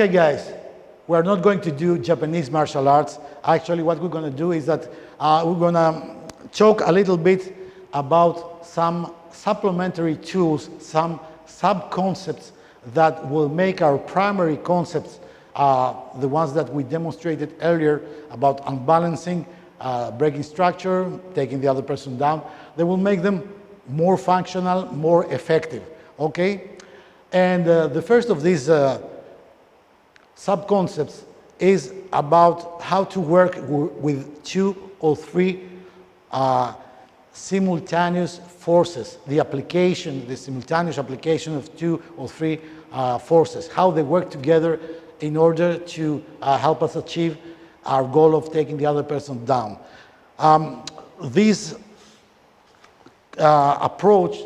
Okay, guys, we're not going to do Japanese martial arts. Actually, what we're going to do is that we're going to talk a little bit about some supplementary tools, some sub-concepts that will make our primary concepts, the ones that we demonstrated earlier about unbalancing, breaking structure, taking the other person down, they will make them more functional, more effective, okay? And the first of these sub-concepts is about how to work with 2 or 3 simultaneous forces, the simultaneous application of 2 or 3 forces, how they work together in order to help us achieve our goal of taking the other person down. This approach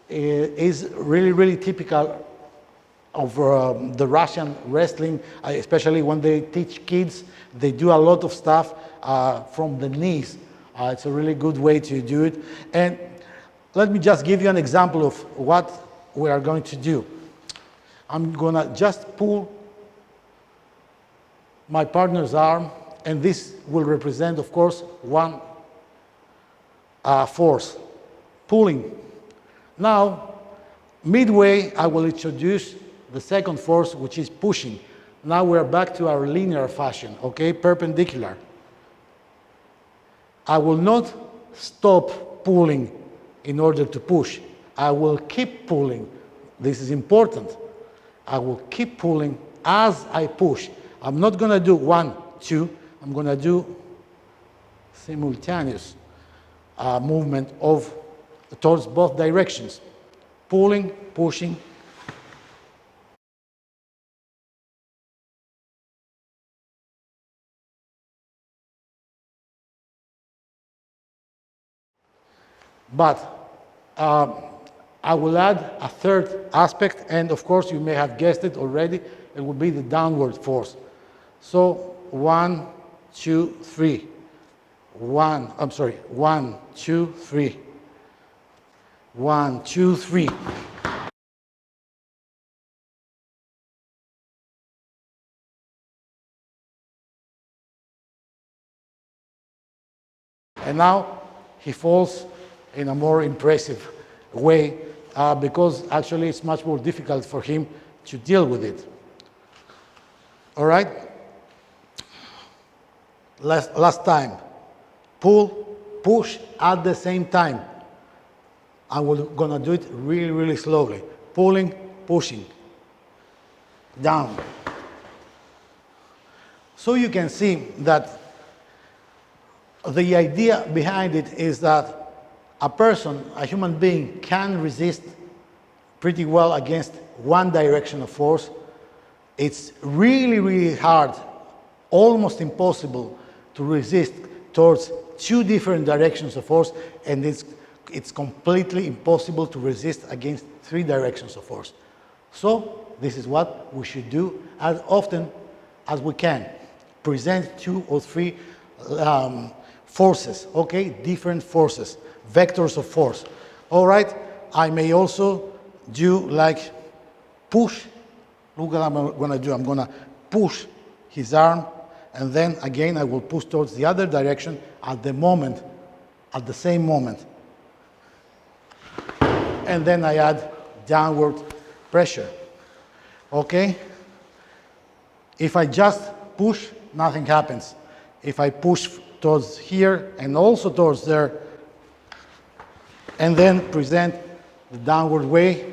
is really, really typical of the Russian wrestling, especially when they teach kids. They do a lot of stuff from the knees. It's a really good way to do it. And let me just give you an example of what we are going to do. I'm gonna just pull my partner's arm, and this will represent, of course, one force, pulling. Now, midway, I will introduce the second force, which is pushing. Now we're back to our linear fashion, okay, perpendicular. I will not stop pulling in order to push. I will keep pulling. This is important. I will keep pulling as I push. I'm not going to do 1, 2. I'm going to do simultaneous movement towards both directions. Pulling, pushing. But I will add a third aspect, and of course you may have guessed it already, it will be the downward force. So 1, 2, 3. 1, 2, 3. 1, 2, 3. And now he falls in a more impressive way because actually it's much more difficult for him to deal with it. All right? Last time. Pull, push at the same time. And we're going to do it really, really slowly. Pulling, pushing. Down. So you can see that the idea behind it is that a person, a human being, can resist pretty well against one direction of force. It's really, really hard, almost impossible to resist towards 2 different directions of force, and it's completely impossible to resist against 3 directions of force. So this is what we should do as often as we can. Present 2 or 3 forces, okay? Different forces, vectors of force. All right, I may also do like push. Look what I'm going to do. I'm going to push his arm, and then again I will push towards the other direction at the same moment. And then I add downward pressure. Okay? If I just push, nothing happens. If I push towards here and also towards there, and then present the downward way,